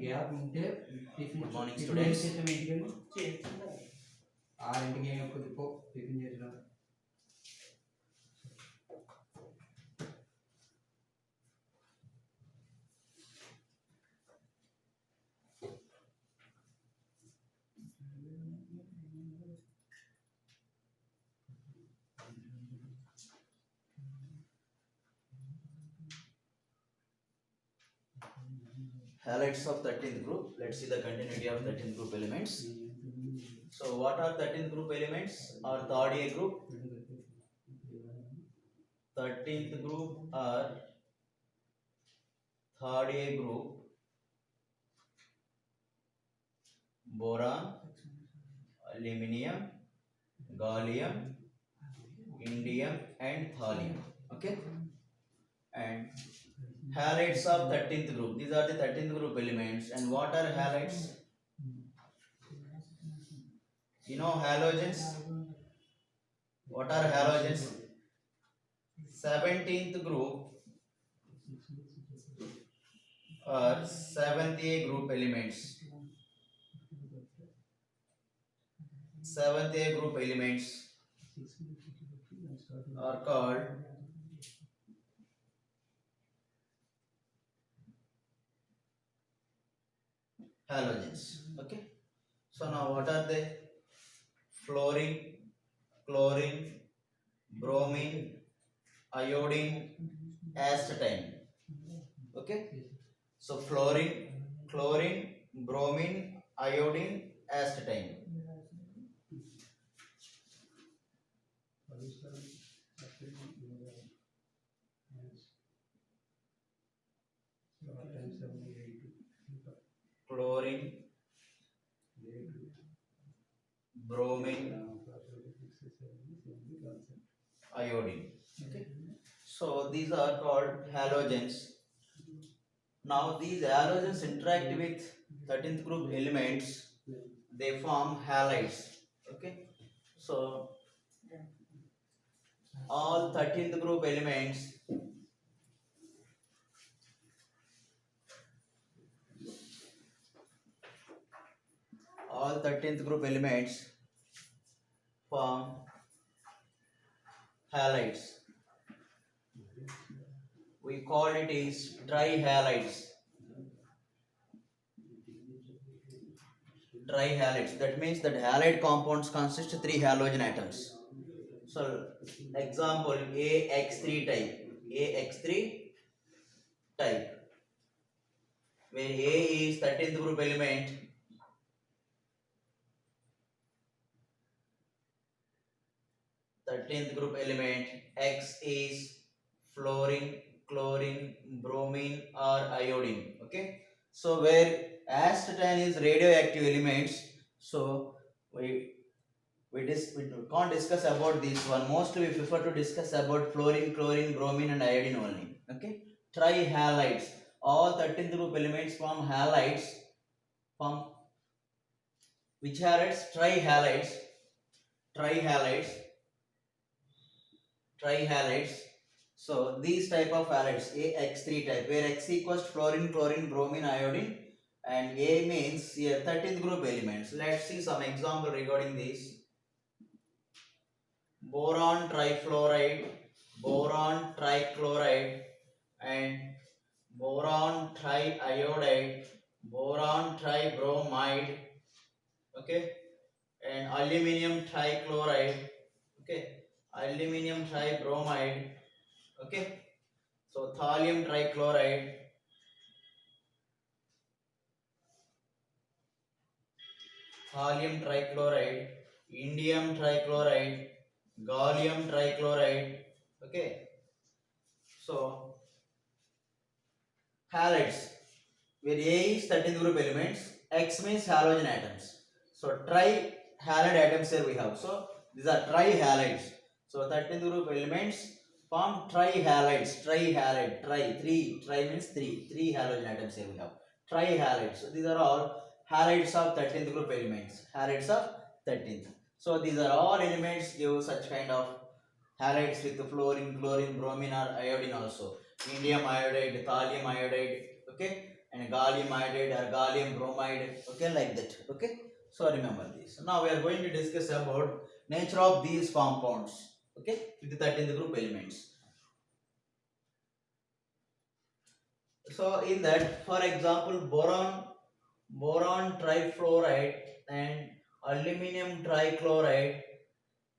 Gap ఉంటే good morning students. ఆరింటికి ఏం కొద్దిపో టిఫిన్ చేసిన Halides of 13th group. Let's see the continuity of 13th group elements. So what are 13th group elements? Or third A group? 13th group are third A group: boron, aluminium, gallium, indium and thallium. Okay, and halides of 13th group, these are the 13th group elements. And what are halides? You know halogens. What are halogens? 17th group or 7th A group elements. 7th A group elements are called halogens. Okay, so now what are they? Fluorine, chlorine, bromine, iodine, astatine. Okay, so fluorine, chlorine, bromine, iodine, astatine. Chlorine, bromine, iodine. Okay, so these are called halogens. Now these halogens interact with 13th group elements, they form halides. Okay, so all 13th group elements form halides. We call it is trihalides. Trihalides, that means that halide compounds consist of 3 halogen atoms. So example, AX3 type, where A is 13th group element, X is fluorine, chlorine, bromine or iodine. Okay, so where astatine is radioactive elements, so we can't discuss about this one. Mostly we prefer to discuss about fluorine, chlorine, bromine and iodine only. Okay, trihalides, all 13th group elements form halides. Form which halides? Trihalides. So these type of halides, AX3 type, where X equals fluorine, chlorine, bromine, iodine, and A means 13th group elements. Let's see some example regarding this. Boron trifluoride, boron trichloride, and boron triiodide, boron tribromide. Okay, and aluminium trichloride. Okay, aluminium tribromide. Okay, so thallium trichloride, indium trichloride, gallium trichloride. Okay, so halides, where A is 13th group elements, X means halogen atoms. So tri-halide atoms here we have. So these are trihalides. So 13th group elements form trihalides. Tri means three halogen atoms here we have. Trihalides. So these are all halides of 13th group elements. Halides of 13th. So these are all elements give such kind of halides with fluorine, chlorine, bromine or iodine also. Indium iodide, thallium iodide. Okay. and gallium nitride or gallium bromide. Okay, like that. Okay, so remember this. Now we are going to discuss about nature of these compounds. Okay, with the 13th group elements. So in that, for example, boron trifluoride and aluminum trichloride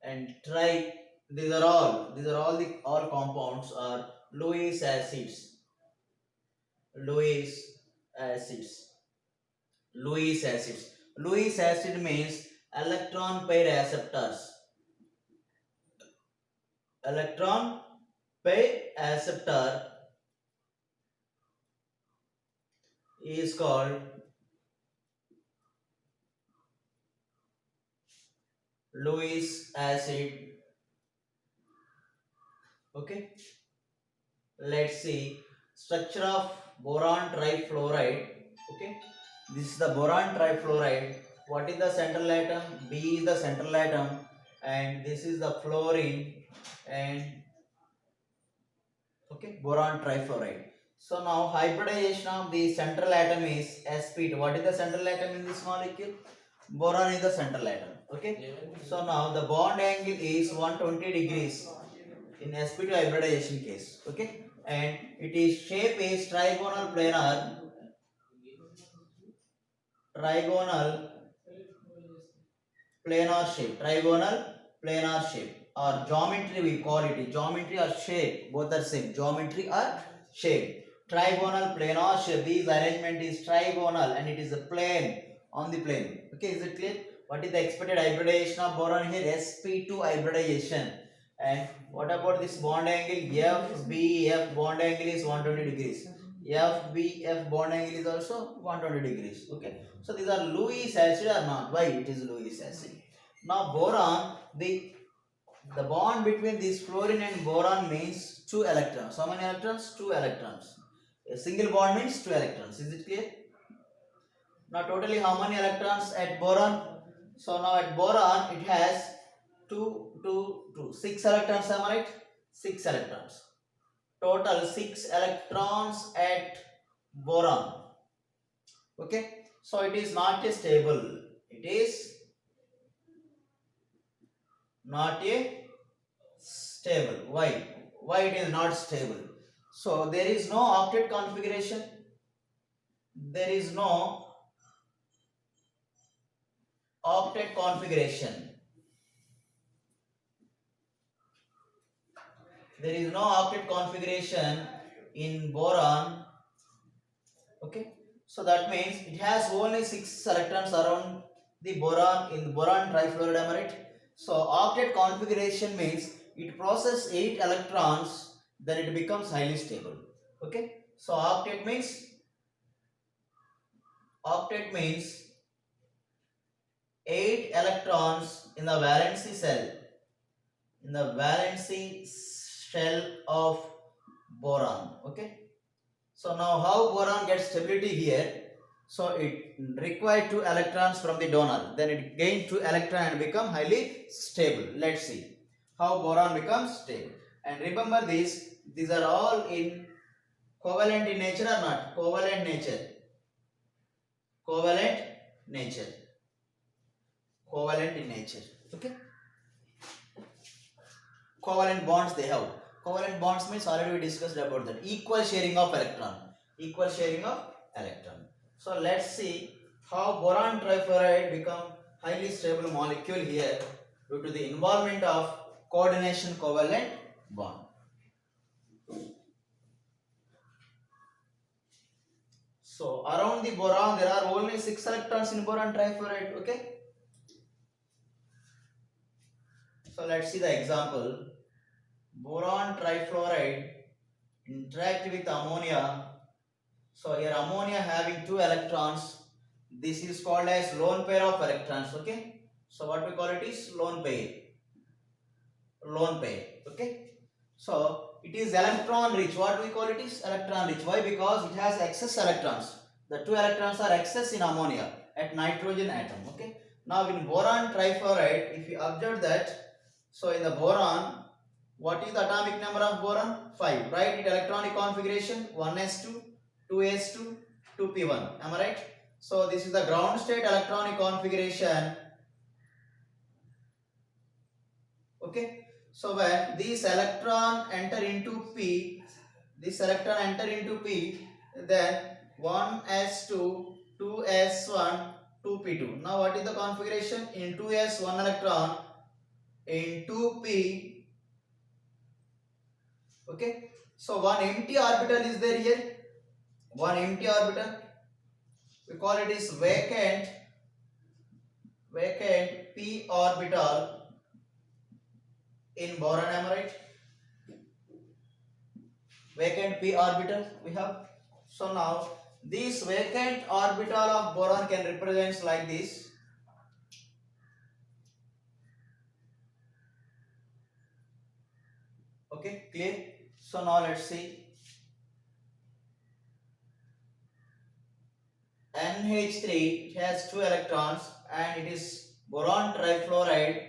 and these are all the all compounds are Lewis acids. Lewis acids. Lewis acids. Lewis acid means electron pair acceptors. Electron pair acceptor is called Lewis acid. Okay, let's see structure of boron trifluoride. Okay, this is the boron trifluoride. What is the central atom? B is the central atom, and this is the fluorine, and okay, boron trifluoride. So now hybridization of the central atom is sp2. What is the central atom in this molecule? Boron is the central atom. Okay, so now the bond angle is 120 degrees in sp2 hybridization case. Okay, and it is shape is trigonal planar shape, or geometry we call it. Geometry or shape, both are same. Geometry or shape. Trigonal planar shape. This arrangement is trigonal and it is a plane on the plane. Okay, is it clear? What is the expected hybridization of boron here? sp2 hybridization. And what about this bond angle? FBF bond angle is 120 degrees. FBF bond angle is also 120 degrees. Okay, so these are Lewis acid or not? Why it is Lewis acid? Now boron, the bond between this fluorine and boron means 2 electrons. How many electrons? 2 electrons. A single bond means 2 electrons. Is it clear? Now totally how many electrons at boron? So now at boron it has 6 electrons. Am I right? 6 electrons. Total 6 electrons at boron. Okay, so it is not a stable. It is not a stable. Why? Why it is not stable? So there is no octet configuration. There is no octet configuration. There is no octet configuration in boron. Okay, so that means it has only 6 electrons around the boron in the boron trifluoride, right? So octet configuration means it processes 8 electrons, then it becomes highly stable. Okay, so octet means 8 electrons in the valency cell. In the valency shell of boron. Okay, so now how boron gets stability here? So it required 2 electrons from the donor, then it gained 2 electrons and become highly stable. Let's see how boron becomes stable. And remember this, these are all in covalent in nature or not? Covalent nature. Covalent nature. Covalent in nature. Okay, covalent bonds they have. Covalent bonds means already we discussed about that. Equal sharing of electron. Equal sharing of electron. So let's see how boron trifluoride become highly stable molecule here due to the involvement of coordination covalent bond. So around the boron there are only 6 electrons in boron trifluoride. Okay. So let's see the example. Boron trifluoride interact with ammonia. So here ammonia having 2 electrons. This is called as lone pair of electrons. Okay. So what we call it is lone pair. Lone pair. Okay. So it is electron rich. What we call it is electron rich. Why? Because it has excess electrons. The 2 electrons are excess in ammonia at nitrogen atom. Okay. Now in boron trifluoride, if you observe that, so in the boron, what is the atomic number of boron? 5. Write it electronic configuration 1s2, 2s2, 2p1. Am I right? So this is the ground state electronic configuration. Okay. So when this electron enter into P, then 1s2, 2s1, 2p2. Now what is the configuration? In 2s, 1 electron, in 2p. Okay. So one empty orbital is there here. One empty orbital. We call it is vacant p orbital in boron. Am I right? Vacant p orbital we have. So now this vacant orbital of boron can represent like this. Okay, clear? So now let's see. NH3 it has 2 electrons and it is boron trifluoride.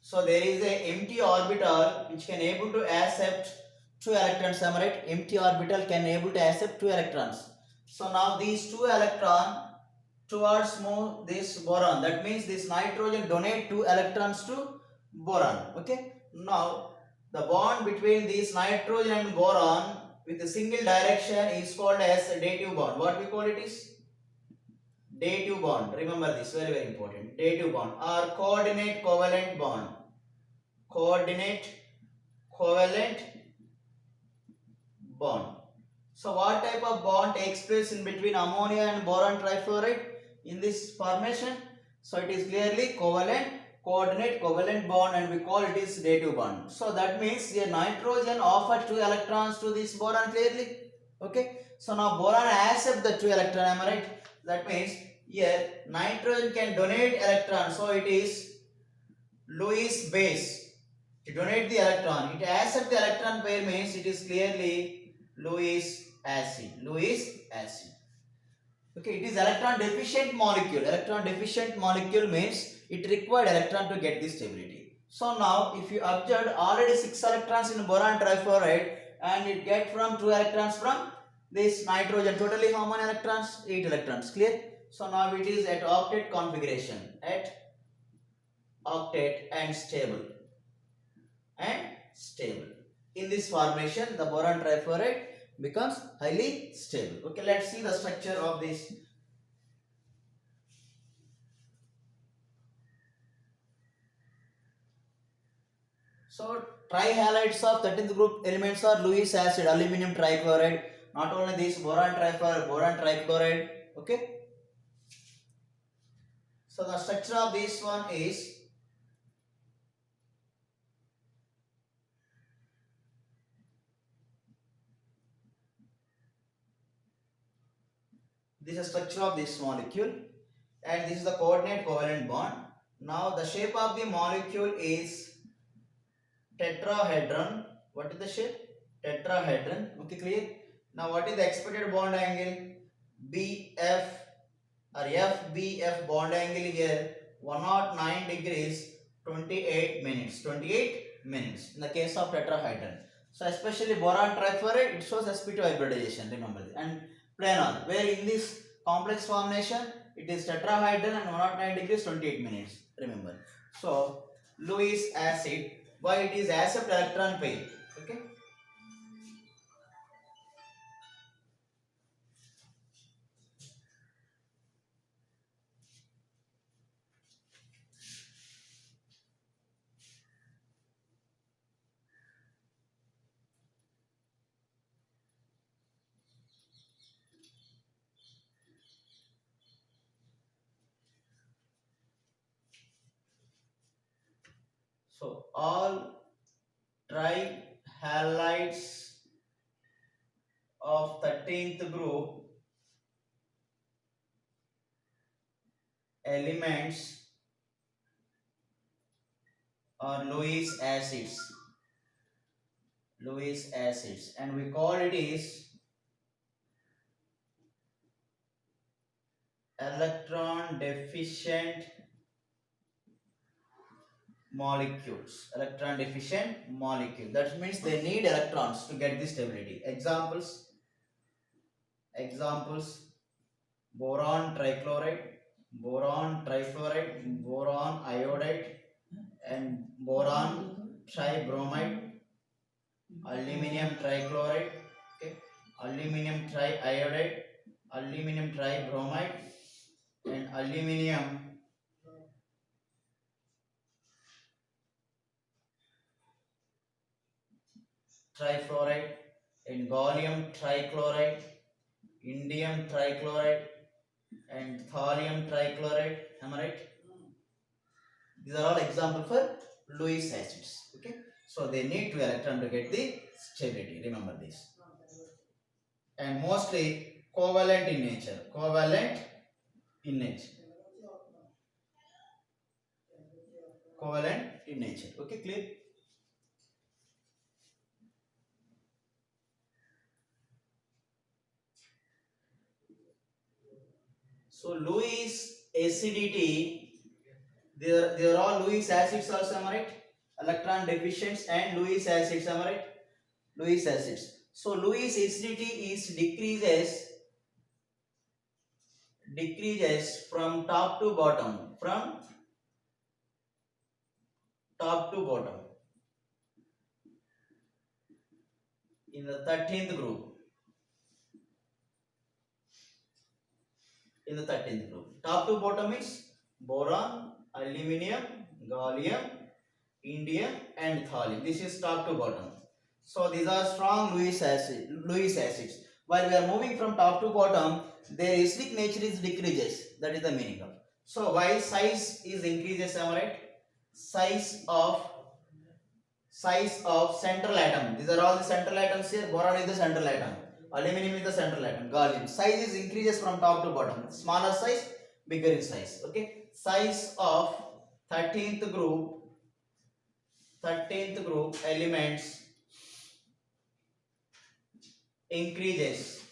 So there is a empty orbital which can able to accept 2 electrons. Am I right? Empty orbital can able to accept 2 electrons. So now these 2 electrons towards move this boron. That means this nitrogen donate 2 electrons to boron. Okay. Now the bond between this nitrogen and boron with a single direction is called as a dative bond. What we call it is dative bond. Remember this, very important. Dative bond or coordinate covalent bond. Coordinate covalent bond. So what type of bond takes place in between ammonia and boron trifluoride in this formation? So it is clearly coordinate covalent bond and we call it is dative bond. So that means here nitrogen offers 2 electrons to this boron clearly. Okay. So now boron accept the 2 electron. Am I right? That means here nitrogen can donate electron. So it is Lewis base. To donate the electron, it accept the electron pair means it is clearly Lewis acid. Okay, it is electron deficient molecule. Electron deficient molecule means it required electron to get the stability. So now if you observe already 6 electrons in boron trifluoride and it get from 2 electrons from this nitrogen. Totally how many electrons? 8 electrons. Clear? So now it is at octet configuration. At octet and stable. In this formation, the boron trifluoride becomes highly stable. Okay, let's see the structure of this. So, trihalides of 13th group elements are Lewis acid, aluminum trichloride. Not only this, boron trifluoride, boron trichloride. Okay. So, the structure of this one is this is the structure of this molecule and this is the coordinate covalent bond. Now the shape of the molecule is tetrahedron. What is the shape? Tetrahedron. Okay, clear? Now what is the expected bond angle? BF or FBF bond angle here 109 degrees 28 minutes. 28 minutes in the case of tetrahedron. So especially boron trifluoride it shows sp2 hybridization. Remember this. And planar, where in this complex formation it is tetrahedron and 109 degrees 28 minutes. Remember. So Lewis acid, why it is accept electron pair. Okay. So all trihalides of 13th group elements are Lewis acids. Lewis acids, and we call it is electron deficient molecules. Electron deficient molecule. That means they need electrons to get the stability. Examples: Examples: boron trichloride, boron trifluoride, boron iodide, and boron tribromide, aluminum trichloride, okay, aluminum triiodide, aluminum tribromide, and aluminum trifluoride, and gallium trichloride, indium trichloride, and thallium trichloride. Am I right? These are all examples for Lewis acids. Okay, so they need 2 electrons to get the stability. Remember this. And mostly covalent in nature. Covalent in nature. Covalent in nature. Okay, clear? So Lewis acidity, they are all Lewis acids also, am I right? Electron deficient and Lewis acids, am I right? Lewis acids. So Lewis acidity is decreases from top to bottom, from top to bottom in the 13th group. In the 13th group, top to bottom is boron, aluminum, gallium, indium, and thallium. This is top to bottom. So these are strong Lewis acids. While we are moving from top to bottom, their acidic nature is decreases. That is the meaning of. So while size is increases, am I right? Size of central atom. These are all the central atoms here. Boron is the central atom. Aluminum is the central atom. Gallium. Size is increases from top to bottom. Smaller size, bigger in size. Okay. Size of 13th group elements increases.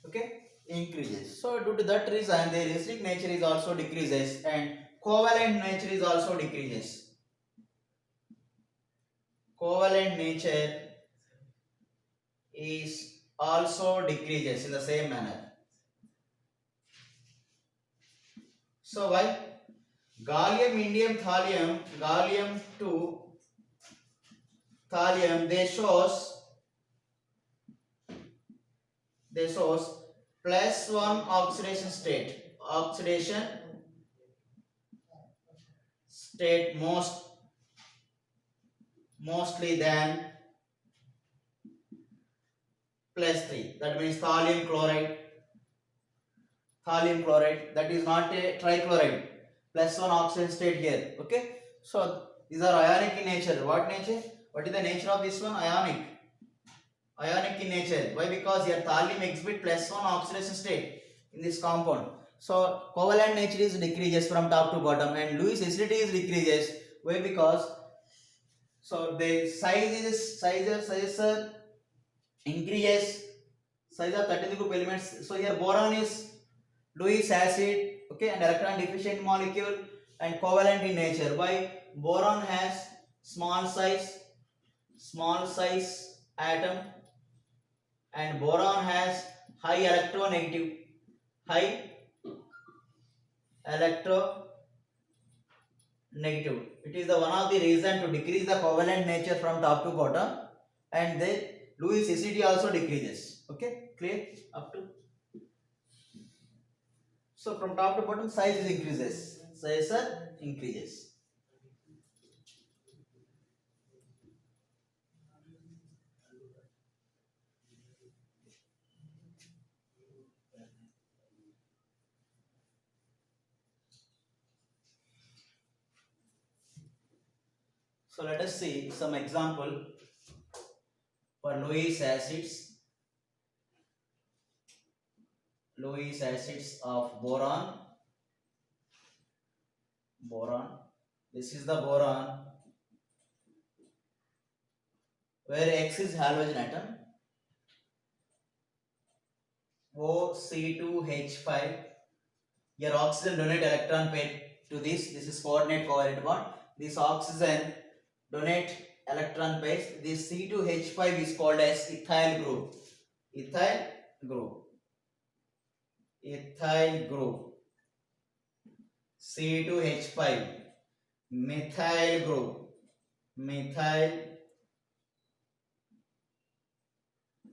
Okay. Increases. So due to that reason, their acidic nature is also decreases and covalent nature is also decreases. Covalent nature is also decreases in the same manner. So why? Gallium, indium, thallium, gallium to thallium, they shows +1 oxidation state. Oxidation state mostly than +3. That means thallium chloride. That is not a trichloride. +1 oxidation state here. Okay. So these are ionic in nature. What nature? What is the nature of this one? Ionic. Ionic in nature. Why? Because here thallium exhibit +1 oxidation state in this compound. So covalent nature is decreases from top to bottom and Lewis acidity is decreases. Why? Because so the sizes increases. Size of 13th group elements. So here boron is Lewis acid, okay, and electron deficient molecule and covalent in nature. Why? Boron has small size atom, and boron has high electronegative. It is the one of the reason to decrease the covalent nature from top to bottom, and the Lewis acidity also decreases. Okay, clear up to. So from top to bottom, size increases. So let us see some example for Lewis acids. Lewis acids of boron. This is the boron, where X is halogen atom. OC2H5. Here oxygen donate electron pair to this. This is coordinate covalent bond. This oxygen donate electron pairs. This C2H5 is called as ethyl group. ethyl group, ethyl group, C2H5, methyl group, methyl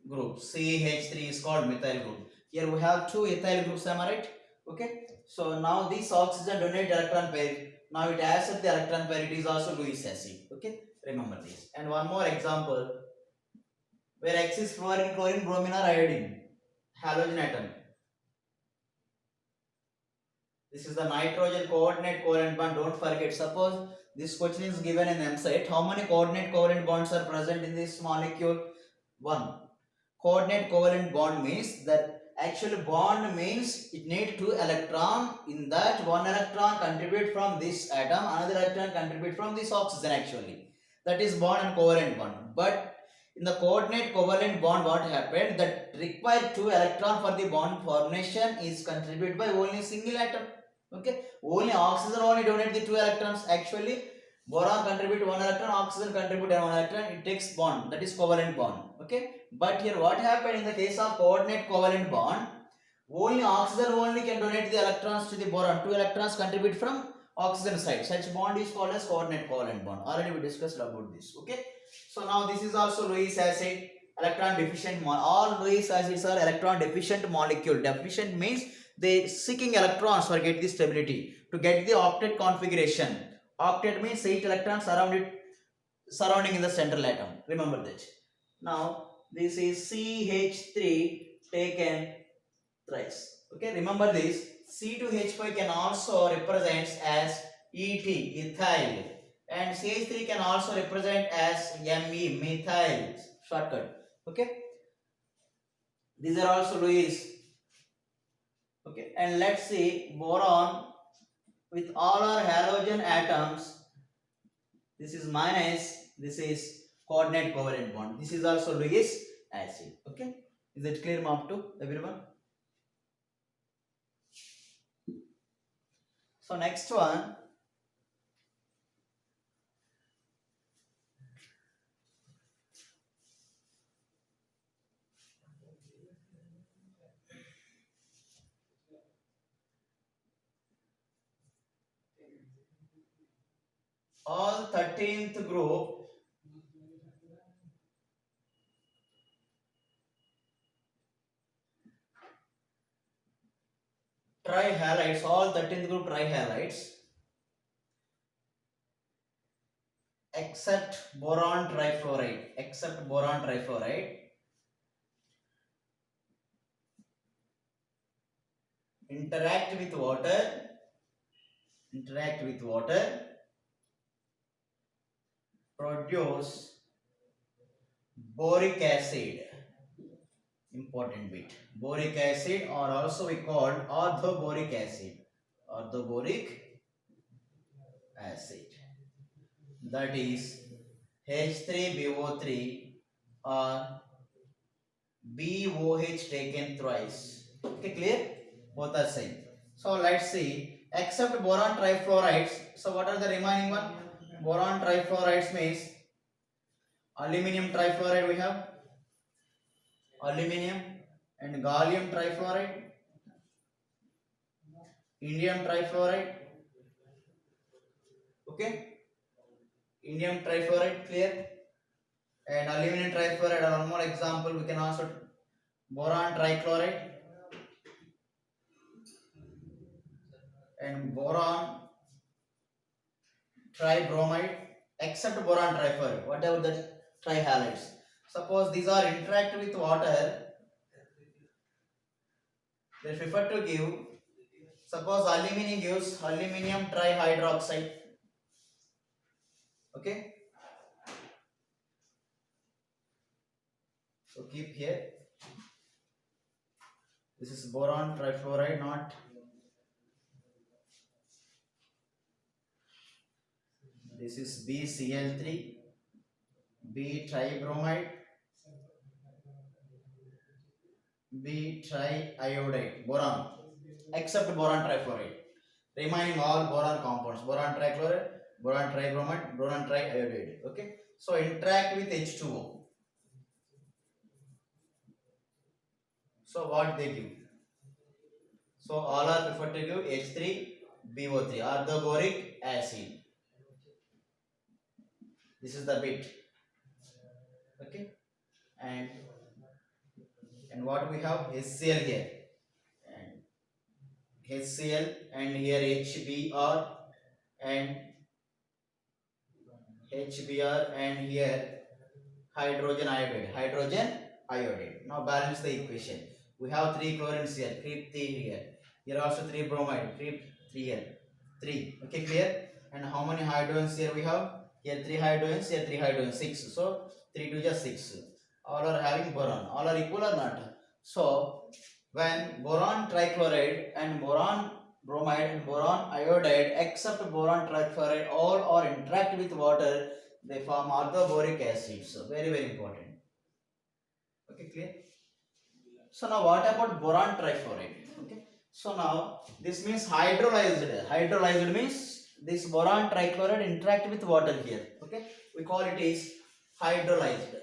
group, CH3 is called methyl group. Here we have two ethyl groups, am I right? Okay. So now this oxygen donate electron pair. Now it accepts the electron pair. It is also Lewis acid. Okay. Remember this. And one more example where X is fluorine, chlorine, bromine or iodine. Halogen atom. This is the nitrogen coordinate covalent bond. Don't forget. Suppose this question is given in MCET. How many coordinate covalent bonds are present in this molecule? One. Coordinate covalent bond means that actually bond means it needs two electron. In that one electron contribute from this atom, another electron contribute from this oxygen actually. That is bond and covalent bond. But in the coordinate covalent bond, what happened? That require two electron for the bond formation is contributed by only single atom. Okay, only oxygen only donate the two electrons. Actually, boron contribute one electron, oxygen contribute one electron. It takes bond. That is covalent bond. Okay, but here what happened in the case of coordinate covalent bond? Only oxygen only can donate the electrons to the boron. Two electrons contribute from oxygen side. Such bond is called as coordinate covalent bond. Already we discussed about this. Okay. So now this is also Lewis acid, electron deficient. All Lewis acids are electron deficient molecule. Deficient means they seeking electrons for get the stability to get the octet configuration. Octet means 8 electrons surrounding in the central atom. Remember that. Now this is CH3 taken thrice. Okay, remember this. C2H5 can also represent as ET, ethyl, and CH3 can also represent as Me, methyl, shortcut. Okay, these are also Lewis. Okay, and let's see boron with all our halogen atoms. This is minus, this is coordinate covalent bond. This is also Lewis acid. Okay, is it clear, mark to everyone? So next one, all 13th group trihalides, all 13th group trihalides except boron trifluoride, interact with water, produce boric acid. Important bit. Boric acid, or also we call orthoboric acid. That is H3BO3 or BOH taken thrice. Okay, clear? Both are same. So let's see. Except boron trifluorides. So what are the remaining one? Boron trifluorides means aluminium trifluoride we have. Aluminium and gallium trifluoride. Indium trifluoride. Okay. Indium trifluoride, clear? And aluminum trifluoride, one more example, we can also boron trichloride and boron tribromide, except boron trifluoride, whatever the trihalides. Suppose these are interact with water, they prefer to give, suppose aluminium gives aluminium trihydroxide. Okay. So keep here. This is boron trifluoride, not. This is BCl3, B tribromide, B triiodide, boron, except boron trifluoride. Remaining all boron compounds, boron trichloride, boron tribromide, boron triiodide. Okay. So interact with H2O. So what they give? So all are preferred to give H3BO3 orthoboric acid. This is the bit. Okay, and what we have HCl here, and HCl, and here HBr, and and here hydrogen iodide. Now balance the equation. We have 3 chlorines here, keep 3 here. Here also 3 bromide, keep 3 here. 3. Okay, clear? And how many hydrogens here we have? Here 3 hydrogens, here 3 hydrogens, 6. So 3 to just 6. All are having boron. All are equal or not? So when boron trichloride and boron bromide and boron iodide except boron trichloride all or interact with water, they form orthoboric acid. So very important. Okay, clear? So now what about boron trifluoride? Okay, so now this means hydrolyzed. Hydrolyzed means this boron trichloride interact with water here. Okay, we call it is hydrolyzed.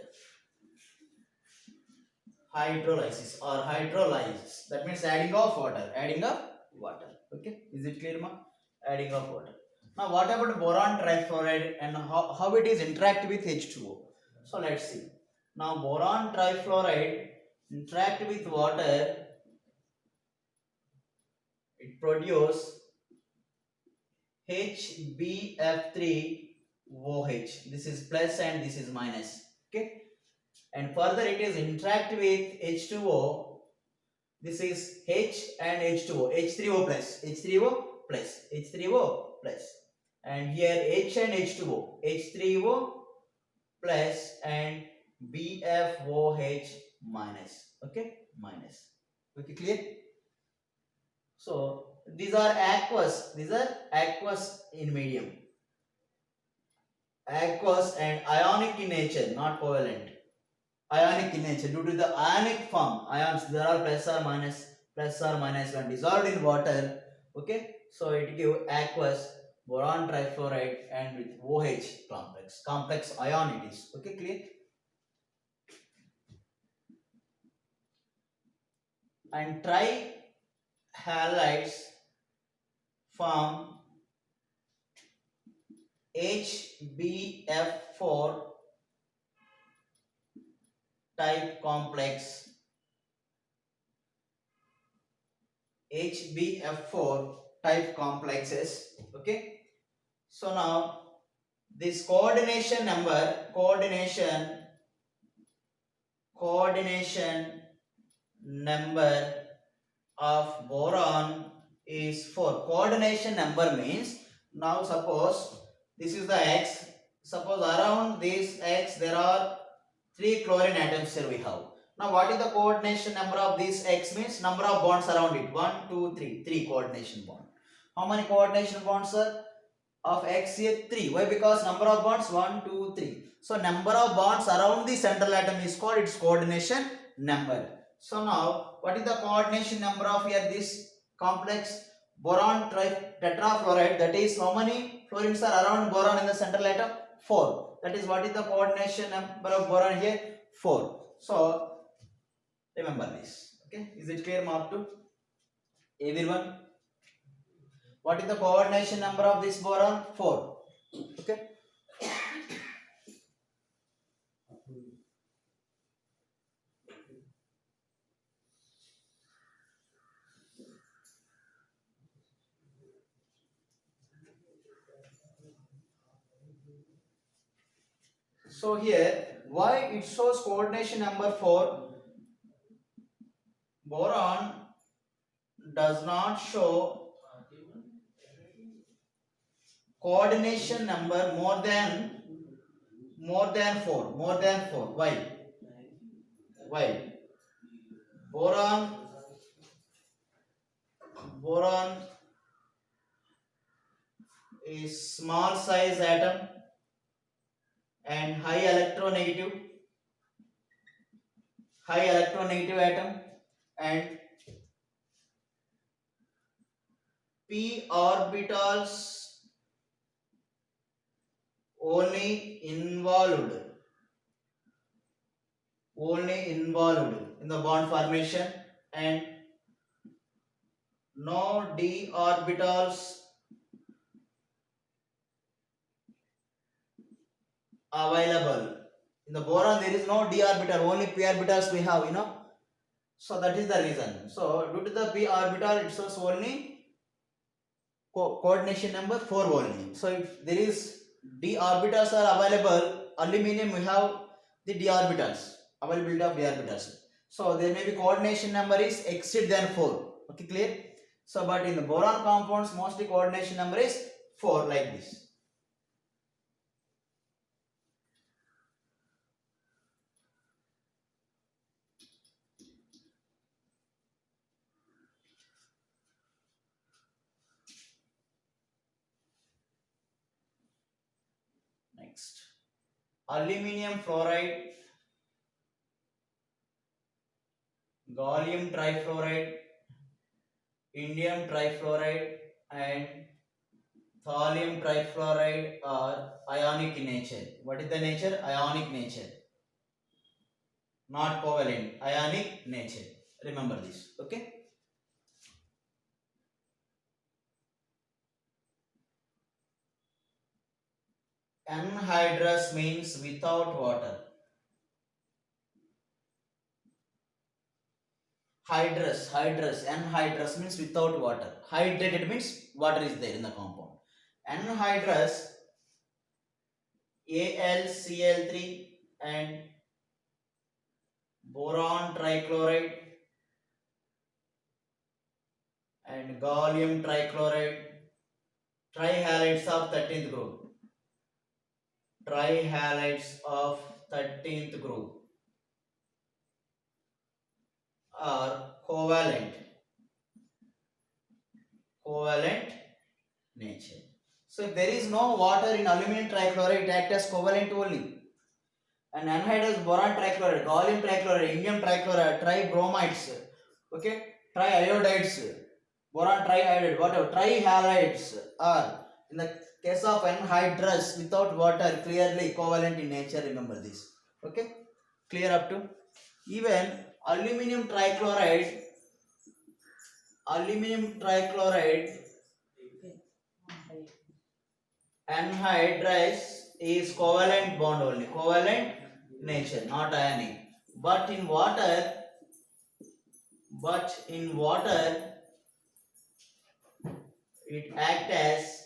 Hydrolysis or hydrolyze. That means adding of water. Adding of water. Okay, is it clear, ma? Adding of water. Now what about boron trifluoride and how it is interact with H2O? So let's see. Now boron trifluoride interact with water, it produce HbF3OH. This is plus and this is minus. Okay, and further it is interact with H2O. This is H and H2O, H3O plus, H3O plus, H3O plus, and here H and H2O, H3O plus and BFOH minus. Okay, minus. Okay, clear? So these are aqueous. These are aqueous in medium. Aqueous and ionic in nature, not covalent. Ionic in nature due to the ionic form. Ions, there are plus or minus when dissolved in water. Okay, so it give aqueous boron trifluoride and with OH complex ion it is. Okay, clear? And trihalides form HbF4 type complex. HbF4 type complexes. Okay, so now this coordination number of boron is 4. Coordination number means, now suppose this is the X. Suppose around this X there are 3 chlorine atoms here we have. Now what is the coordination number of this X means number of bonds around it. 1, 2, 3. 3 coordination bond. How many coordination bonds are of X here? 3. Why? Because number of bonds 1, 2, 3. So number of bonds around the central atom is called its coordination number. So now what is the coordination number of here this complex boron tetrafluoride? That is how many fluorines are around boron in the central atom? 4. That is what is the coordination number of boron here? 4. So remember this. Okay, is it clear, mark 2? Everyone, what is the coordination number of this boron? 4. Okay. So here, why it shows coordination number 4? Boron does not show coordination number more than 4. Why? Boron is small size atom and high electronegative atom, and p orbitals only involved in the bond formation, and no d orbitals available. In the boron there is no d orbital, only p orbitals we have, so that is the reason. So due to the p orbital it shows only coordination number 4 only. So if there is d orbitals are available, aluminum we have the d orbitals, availability of d orbitals. So there may be coordination number is exceed than 4. Okay, clear? So but in the boron compounds mostly coordination number is 4 like this. Next, aluminium fluoride, gallium trifluoride, indium trifluoride and thallium trifluoride are ionic in nature. What is the nature? Ionic nature. Not covalent, ionic nature. Remember this. Okay. Anhydrous means without water. Anhydrous means without water. Hydrated means water is there in the compound. Anhydrous, AlCl3 and boron trichloride and gallium trichloride, trihalides of 13th group. Trihalides of 13th group are covalent nature. So if there is no water in aluminum trichloride, it acts as covalent only. And anhydrous boron trichloride, gallium trichloride, indium trichloride, tribromides, okay, triiodides, boron triiodide, whatever, trihalides are in the case of anhydrous without water clearly covalent in nature. Remember this. Okay, clear up to? Even aluminum trichloride anhydrous is covalent bond only, covalent nature, not ionic. But in water it acts as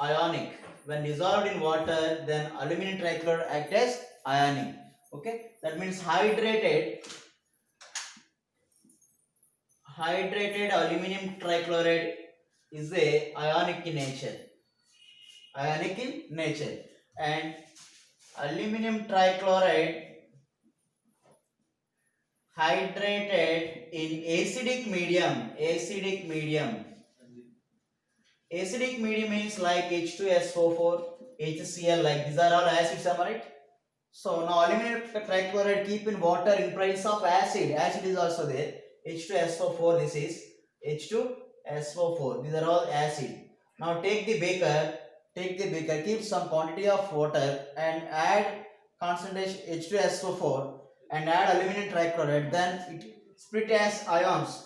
ionic. When dissolved in water, then aluminum trichloride acts as ionic. Okay, that means hydrated aluminum trichloride is a ionic in nature. And aluminum trichloride hydrated in acidic medium. Acidic medium means like H2SO4, HCl, like these are all acids, am I right? So now aluminum trichloride keep in water in presence of acid. Acid is also there. H2SO4, this is H2SO4. These are all acid. Now take the beaker, keep some quantity of water and add concentration H2SO4 and add aluminum trichloride. Then it split as ions.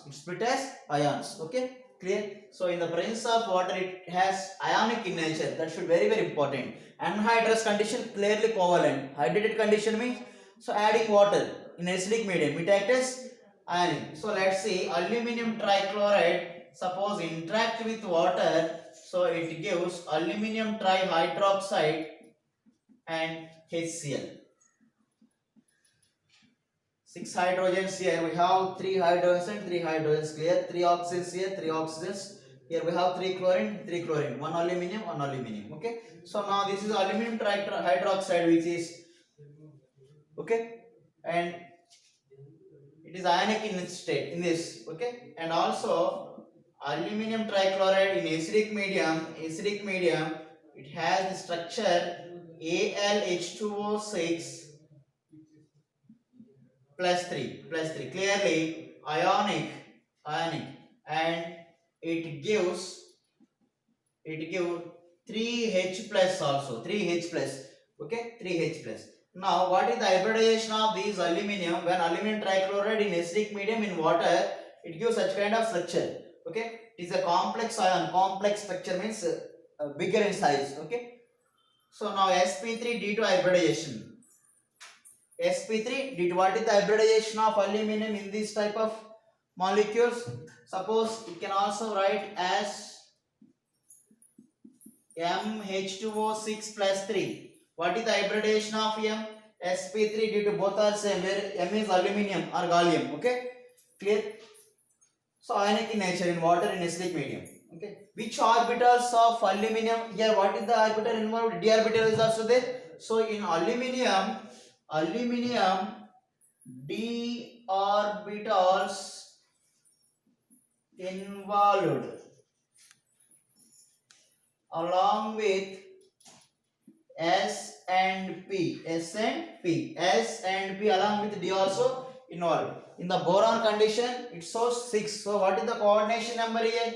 Okay, clear? So in the presence of water, it has ionic in nature. That should be very, very important. Anhydrous condition clearly covalent. Hydrated condition means so adding water in acidic medium, it acts as ionic. So let's see, aluminum trichloride suppose interact with water, so it gives aluminum trihydroxide and HCl. 6 hydrogens here, we have 3 hydrogens and 3 hydrogens, clear? 3 oxygens here, 3 oxygens. Here we have 3 chlorine, 1 aluminum, okay? So now this is aluminum trihydroxide, which is, okay, and it is ionic in its state, in this, okay? And also aluminum trichloride in acidic medium, it has the structure AlH2O6 plus 3, clearly ionic, and it gives 3H plus also, 3H plus, okay, 3H plus. Now what is the hybridization of these aluminum? When aluminum trichloride in acidic medium in water, it gives such kind of structure. Okay, it is a complex ion. Complex structure means bigger in size. Okay, so now sp3 due to hybridization. sp3 due to what is the hybridization of aluminum in this type of molecules? Suppose it can also write as mH2O6 plus 3. What is the hybridization of M? sp3 due to both are same, where M is aluminum or gallium. Okay, clear? So ionic in nature, in water, in acidic medium. Okay, which orbitals of aluminum? Here what is the orbital involved? D orbital is also there. So in aluminum d orbitals involved along with S and P along with D also involved. In the boron condition it shows 6. So what is the coordination number here?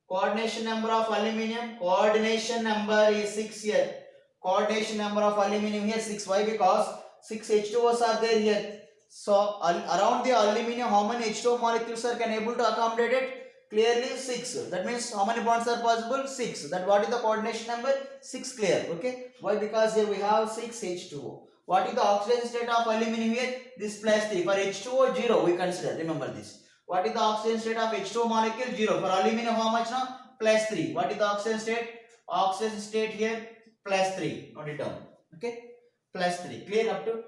Coordination number of aluminum, coordination number is 6 here. Coordination number of aluminum here 6. Why? Because 6 H2Os are there here. So around the aluminum, how many H2O molecules are can able to accommodate it? Clearly 6. That means how many bonds are possible? 6. That what is the coordination number? 6. Clear. Okay. Why? Because here we have 6 H2O. What is the oxidation state of aluminum here? This plus 3. For H2O 0 we consider. Remember this. What is the oxidation state of H2O molecule? 0. For aluminum how much now? Plus 3. What is the oxidation state? Oxidation state here plus 3. Note it down. Okay. Plus 3. Clear up to?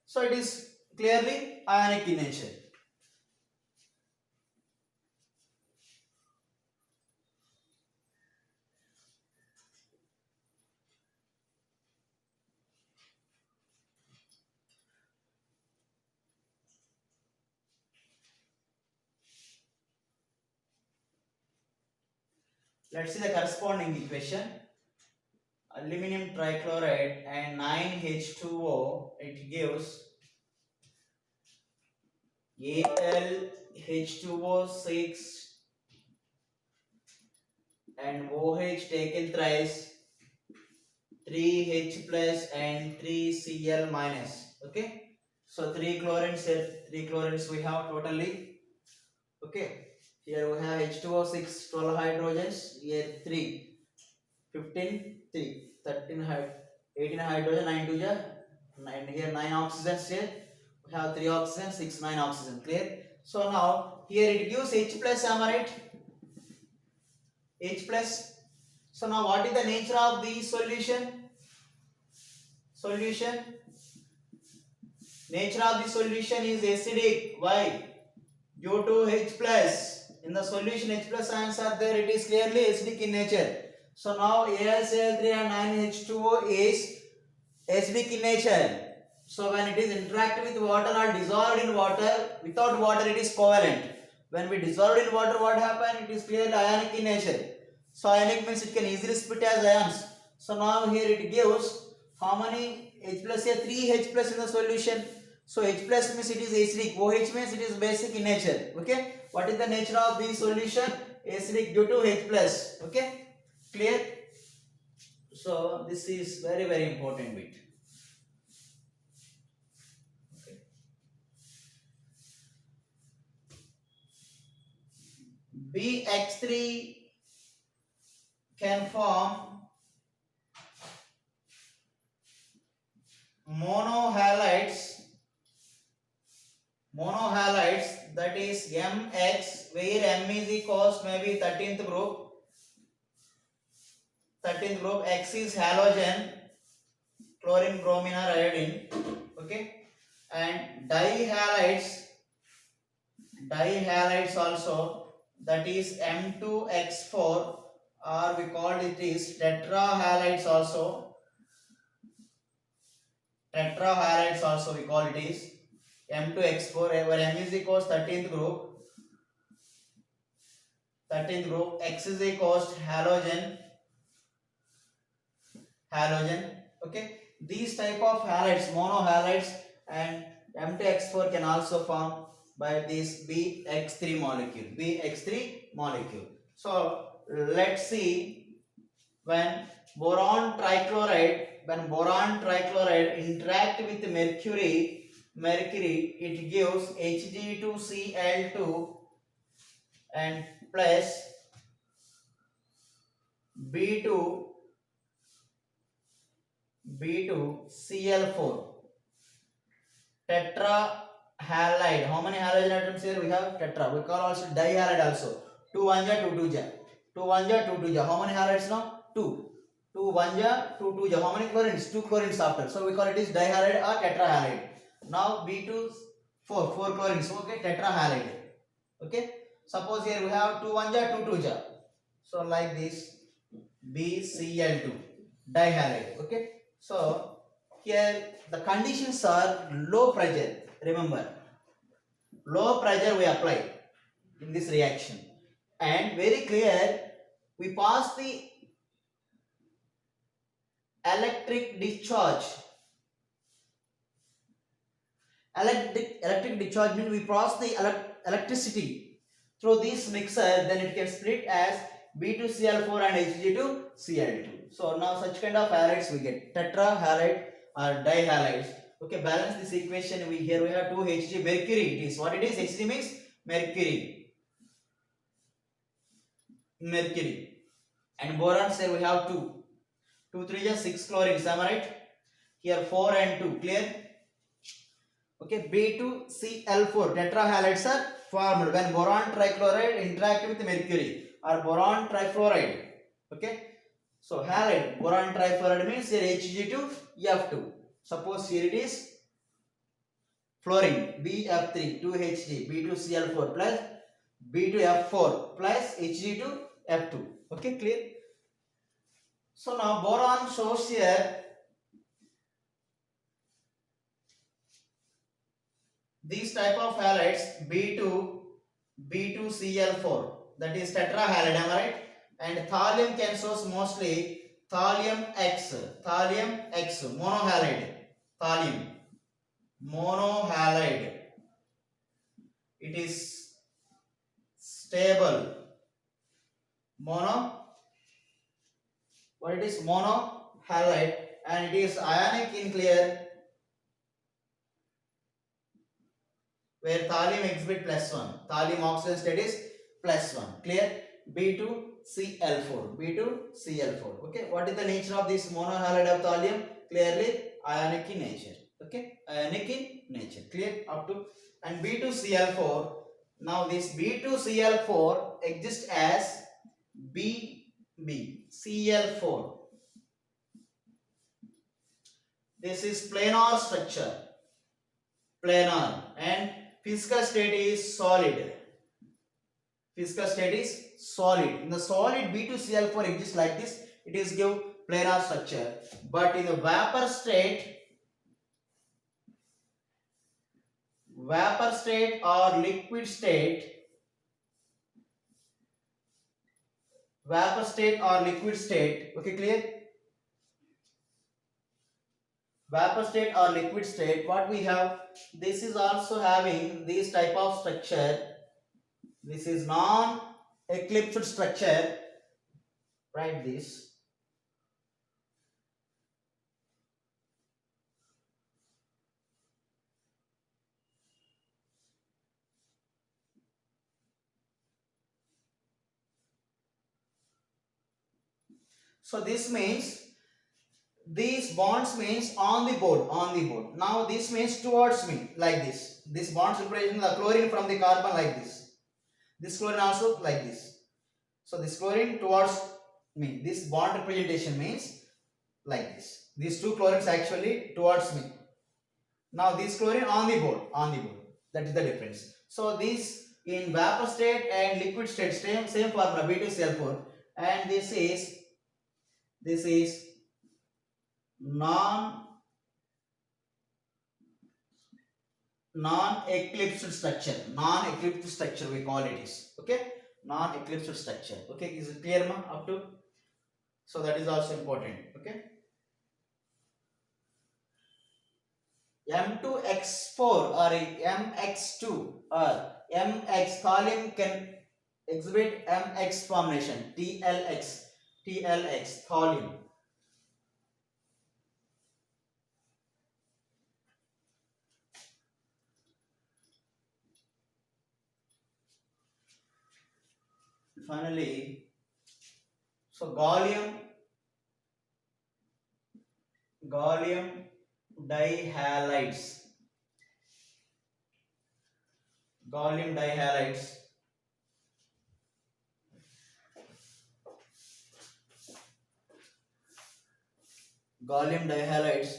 So it is clearly ionic in nature. Let's see the corresponding equation. Aluminum trichloride and 9H2O, it gives AlH2O6 and OH taken thrice, 3H plus and 3Cl minus. Okay, so 3 chlorines here, 3 chlorines we have totally. Okay, here we have H2O6, 12 hydrogens, here 3, 15, 3, 13, 18 hydrogen, 9 to ja, 9, here 9 oxygens here. We have 3 oxygen, 6, 9 oxygen. Clear? So now here it gives H plus, am I right? H plus. So now what is the nature of the solution? Nature of the solution is acidic. Why? Due to H plus. In the solution H plus ions are there, it is clearly acidic in nature. So now AlCl3 and 9H2O is acidic in nature. So when it is interact with water or dissolved in water, without water it is covalent. When we dissolved in water, what happen? It is clearly ionic in nature. So ionic means it can easily split as ions. So now here it gives how many H plus here? 3 H plus in the solution. So H plus means it is acidic. OH means it is basic in nature. Okay. What is the nature of the solution? Acidic due to H plus. Okay. Clear? So this is very important bit. BX3 can form monohalides, that is MX, where M is equals maybe 13th group, X is halogen, chlorine, bromine or iodine. Okay, and dihalides also, that is M2X4, or we called it is tetrahalides also. We call it is M2X4, where M is equals 13th group, X is equals halogen. Okay, these type of halides, monohalides and M2X4 can also form by this BX3 molecule. So let's see, when boron trichloride interact with mercury, mercury, it gives Hg2Cl2 and plus B2 Cl4 tetrahalide. How many halogen atoms here we have? Tetra. We call also dihalide also. 2 1 ja 2 2 ja. 2 1 ja 2 2 ja. How many halides now? 2. 2 1 ja 2 2 ja. How many chlorines? 2 chlorines after. So we call it is dihalide or tetrahalide. Now B2 4 chlorines. Okay, tetrahalide. Okay. Suppose here we have 2 1 ja 2 2 ja. So like this BCl2 dihalide. Okay. So here the conditions are low pressure. Remember, low pressure we apply in this reaction, and very clear we pass the electric discharge. Electric discharge means we pass the electricity through this mixer, then it can split as B2Cl4 and Hg2Cl2. So now such kind of halides we get tetrahalide or dihalides. Okay, balance this equation. We have 2 Hg mercury. It is what it is. Hg means mercury. And borons here we have 2. 2 3 is 6 chlorines. Am I right? Here 4 and 2. Clear? Okay, B2Cl4 tetrahalides are formed when boron trichloride interact with mercury or boron trifluoride. Okay, so halide boron trifluoride means here Hg2F2. Suppose here it is fluorine BF3 2Hg B2Cl4 plus B2F4 plus Hg2F2. Okay, clear? So now boron shows here these type of halides B2Cl4, that is tetrahalide, am I right? And thallium can source mostly thallium X monohalide. Thallium monohalide, it is stable monohalide, and it is ionic in clear where thallium exhibit +1. Thallium oxygen state is +1. Clear? B2Cl4. Okay. What is the nature of this monohalide of thallium? Clearly ionic in nature. Okay. Ionic in nature. Clear? Up to. And B2Cl4. Now this B2Cl4 exists as BbCl4. This is planar structure. Planar, and physical state is solid. In the solid B2Cl4 exists like this. It is give planar structure. But in the vapor state or liquid state, okay, clear? Vapor state or liquid state, what we have, this is also having this type of structure. This is non-eclipsed structure. Write this. So this means these bonds means on the board. Now this means towards me like this. This bonds representing the chlorine from the carbon like this. This chlorine also like this. So this chlorine towards me. This bond representation means like this. These two chlorines actually towards me. Now this chlorine on the board. That is the difference. So this in vapor state and liquid state same formula B2Cl4, and this is non-eclipsed structure we call it is. Okay, non-eclipsed structure. Okay, is it clear, ma? Up to? So that is also important. Okay, M2X4 or MX2 or MX, thallium can exhibit MX formation, TLX thallium. finally, so gallium dihalides. Gallium dihalides gallium dihalides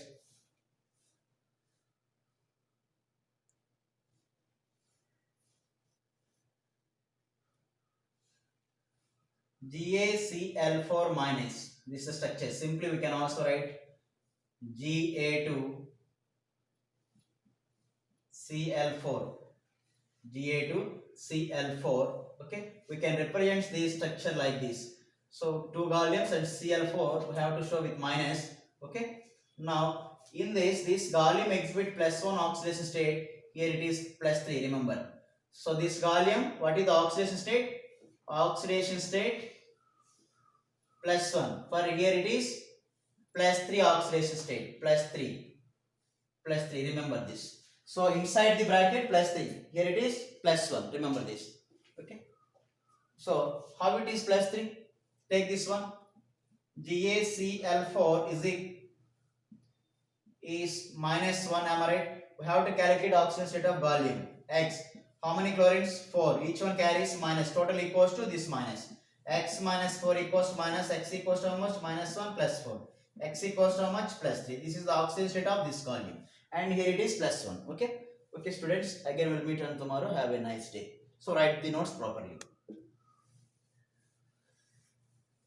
GaCl4 minus. This is the structure. Simply we can also write Ga2Cl4. Ga2Cl4. Okay, we can represent this structure like this. So two galliums and Cl4 we have to show with minus. Okay, now in this gallium exhibit +1 oxidation state. Here it is +3. Remember. So this gallium, what is the oxidation state? Oxidation state +1. For here it is +3 oxidation state. +3. Remember this. So inside the bracket +3. Here it is +1. Remember this. Okay. So how it is +3? Take this one. GaCl4 is -1. Am I right? We have to calculate oxidation state of gallium. X. How many chlorines? 4. Each one carries minus. Total equals to this minus. X minus 4 equals to minus. X equals to how much? -1 + 4. X equals to how much? +3. This is the oxidation state of this gallium. And here it is +1. Okay. Okay, students. Again, we'll meet on tomorrow. Have a nice day. So write the notes properly.